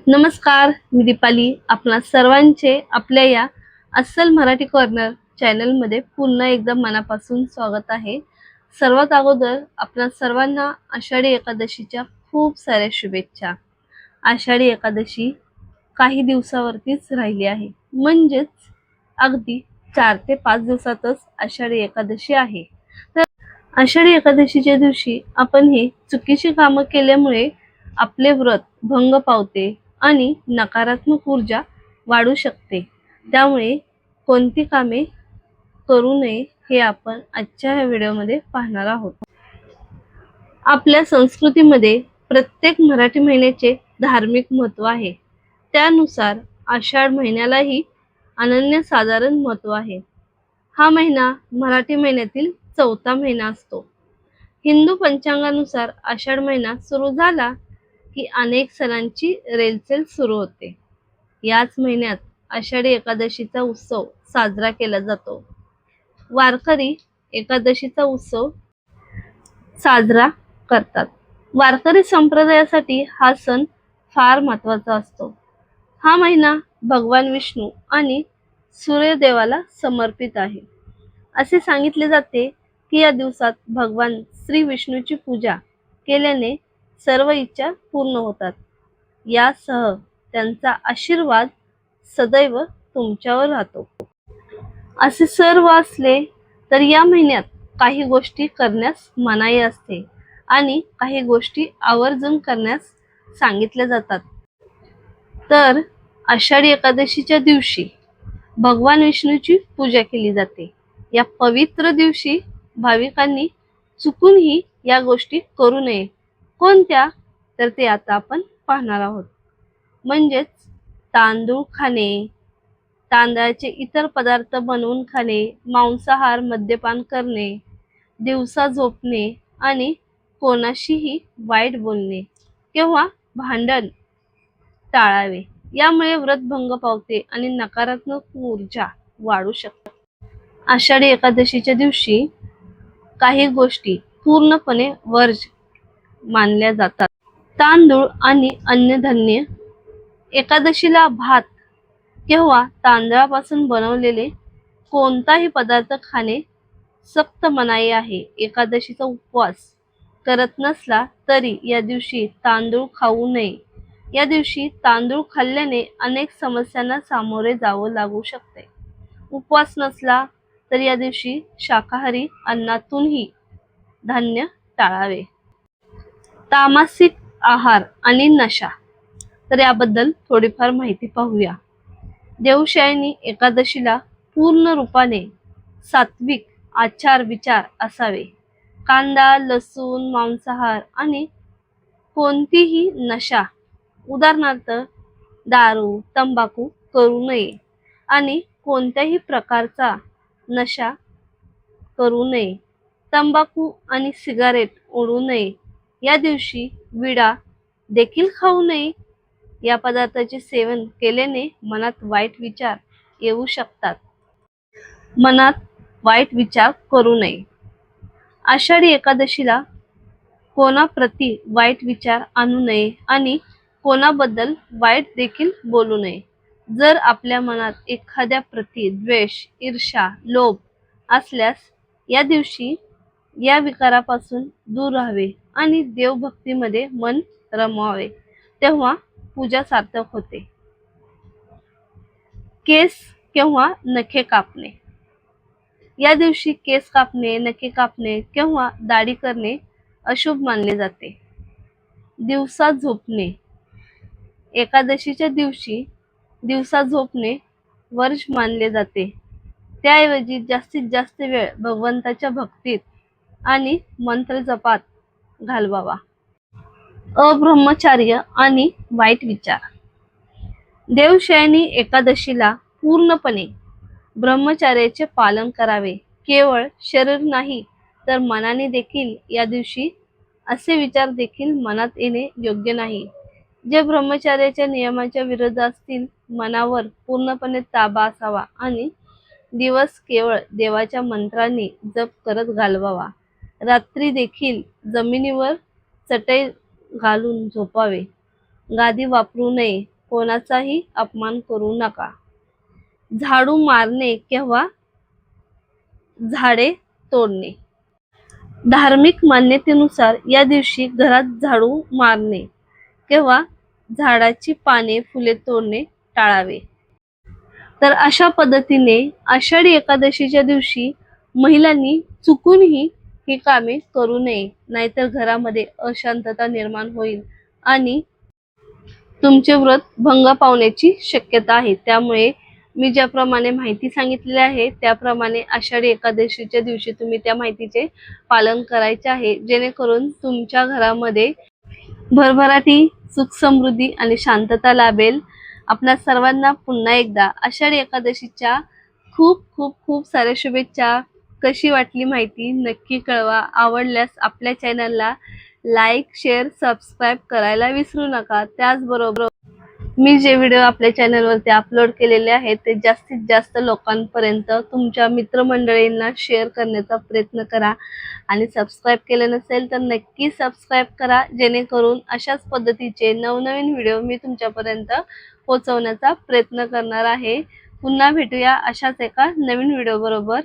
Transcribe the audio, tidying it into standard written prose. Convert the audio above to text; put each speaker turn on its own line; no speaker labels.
नमस्कार, मी दीपाली. आपणा सर्वांचे आपल्या या अस्सल मराठी कॉर्नर चॅनलमध्ये पुन्हा एकदा मनापासून स्वागत आहे. सर्वात अगोदर आपणा सर्वांना आषाढी एकादशीच्या खूप साऱ्या शुभेच्छा. आषाढी एकादशी काही दिवसावरतीच राहिली आहे, म्हणजेच अगदी 4 ते 5 दिवसातच आषाढी एकादशी आहे. तर आषाढी एकादशीच्या दिवशी आपण हे चुकीची कामं केल्यामुळे आपले व्रत भंग पावते आणि नकारात्मक ऊर्जा वाढू शकते. त्यामुळे कोणती कामे करू नये हे आपण आजच्या ह्या व्हिडिओमध्ये पाहणार आहोत. आपल्या संस्कृतीमध्ये प्रत्येक मराठी महिन्याचे धार्मिक महत्त्व आहे. त्यानुसार आषाढ महिन्यालाही अनन्यसाधारण महत्त्व आहे. हा महिना मराठी महिन्यातील 4था महिना असतो. हिंदू पंचांगानुसार आषाढ महिना सुरू झाला की अनेक सणांची रेलचेल सुरू होते. याच महिन्यात आषाढी एकादशीचा उत्सव साजरा केला जातो. वारकरी एकादशीचा उत्सव साजरा करतात. वारकरी संप्रदायासाठी हा सण फार महत्त्वाचा असतो. हा महिना भगवान विष्णू आणि सूर्यदेवाला समर्पित आहे. असे सांगितले जाते की या दिवसात भगवान श्री विष्णूची पूजा केल्याने सर्व इच्छा पूर्ण होतात. यासह त्यांचा आशीर्वाद सदैव तुमच्यावर राहतो. असे सर्व असले तर या महिन्यात काही गोष्टी करण्यास मनाई असते आणि काही गोष्टी आवर्जून करण्यास सांगितल्या जातात. तर आषाढी एकादशीच्या दिवशी भगवान विष्णूची पूजा केली जाते. या पवित्र दिवशी भाविकांनी चुकूनही या गोष्टी करू नये. कोणत्या? तर ते आता आपण पाहणार आहोत. म्हणजेच तांदूळ खाणे, तांदळाचे इतर पदार्थ बनवून खाणे, मांसाहार, मद्यपान करणे, दिवसा झोपणे आणि कोणाशीही वाईट बोलणे किंवा भांडण टाळावे. यामुळे व्रतभंग पावते आणि नकारात्मक ऊर्जा वाढू शकते. आषाढी एकादशीच्या दिवशी काही गोष्टी पूर्णपणे वर्ज्य मानल्या जातात. तांदूळ आणि अन्नधान्य. एकादशीला भात किंवा तांदळापासून बनवलेले कोणताही पदार्थ खाणे सक्त मनाई आहे. एकादशीचा उपवास करत नसला तरी या दिवशी तांदूळ खाऊ नये. या दिवशी तांदूळ खाल्ल्याने अनेक समस्यांना सामोरे जावं लागू शकते. उपवास नसला तर या दिवशी शाकाहारी अन्नातूनही धान्य टाळावे. तामसिक आहार आणि नशा. तर याबद्दल थोडीफार माहिती पाहूया. देवशयनी एकादशीला पूर्ण रूपाने सात्विक आचार विचार असावे. कांदा, लसूण, मांसाहार आणि कोणतीही नशा उदाहरणार्थ दारू, तंबाखू करू नये आणि कोणत्याही प्रकारचा नशा करू नये. तंबाखू आणि सिगारेट ओढू नये. या दिवशी विडा देखील खाऊ नये. या पदार्थाचे सेवन केल्याने मनात वाईट विचार येऊ शकतात. मनात वाईट विचार करू नये. आषाढी एकादशीला कोणाप्रती वाईट विचार आणू नये आणि कोणाबद्दल वाईट देखील बोलू नये. जर आपल्या मनात एखाद्या प्रती द्वेष, ईर्ष्या, लोभ असल्यास या दिवशी या विकारापासून दूर राहावे आणि देवभक्तीमध्ये मन रमवावे. तेव्हा पूजा सार्थक होते. केस किंवा नखे कापणे. या दिवशी केस कापणे, नखे कापणे किंवा दाढी करणे अशुभ मानले जाते. दिवसा झोपणे. एकादशीच्या दिवशी दिवसा झोपणे वर्ज मानले जाते. त्याऐवजी जास्तीत जास्त वेळ भगवंताच्या भक्तीत आणि मंत्र जपात घालवावा. अब्रह्मचार्य आणि वाईट विचार. देवशयनी एकादशीला पूर्णपणे ब्रह्मचार्याचे पालन करावे. केवळ शरीर नाही तर मनाने देखील या दिवशी असे विचार देखील मनात येणे योग्य नाही. जे ब्रह्मचार्याच्या नियमाच्या विरुद्ध असतील. मनावर पूर्णपणे ताबा असावा आणि दिवस केवळ देवाच्या मंत्रांनी जप करत घालवावा. रात्री देखील जमिनीवर चटई घालून झोपावे. गादी वापरू नये. कोणाचाही अपमान करू नका. झाडू मारणे किंवा झाडे तोडणे. धार्मिक मान्यतेनुसार या दिवशी घरात झाडू मारणे किंवा झाडाची पाने फुले तोडणे टाळावे. तर अशा पद्धतीने आषाढी एकादशीच्या दिवशी महिलांनी चुकूनही ही कामे करू नये, नाहीतर घरामध्ये अशांतता निर्माण होईल आणि तुमचे व्रत भंग पावण्याची शक्यता आहे. त्यामुळे मी ज्याप्रमाणे माहिती सांगितलेली आहे त्याप्रमाणे आषाढी एकादशीच्या दिवशी तुम्ही त्या माहितीचे पालन करायचे आहे, जेणेकरून तुमच्या घरामध्ये भरभराटी, सुख समृद्धी आणि शांतता लाभेल. आपल्या सर्वांना पुन्हा एकदा आषाढी एकादशीच्या खूप खूप खूप साऱ्या शुभेच्छा. कशी वाटली माहिती नक्की कळवा. आवडल्यास आपल्या चॅनलला लाईक, शेअर, सबस्क्राईब करायला विसरू नका. त्याचबरोबर मी जे व्हिडिओ आपल्या चॅनलवरती अपलोड केलेले आहेत ते जास्तीत जास्त लोकांपर्यंत तुमच्या मित्रमंडळींना शेअर करण्याचा प्रयत्न करा. आणि सबस्क्राईब केलं नसेल तर नक्की सबस्क्राईब करा, जेणेकरून अशाच पद्धतीचे नवनवीन व्हिडिओ मी तुमच्यापर्यंत पोहोचवण्याचा प्रयत्न करणार आहे. पुन्हा भेटूया अशाच एका नवीन व्हिडिओ बरोबर.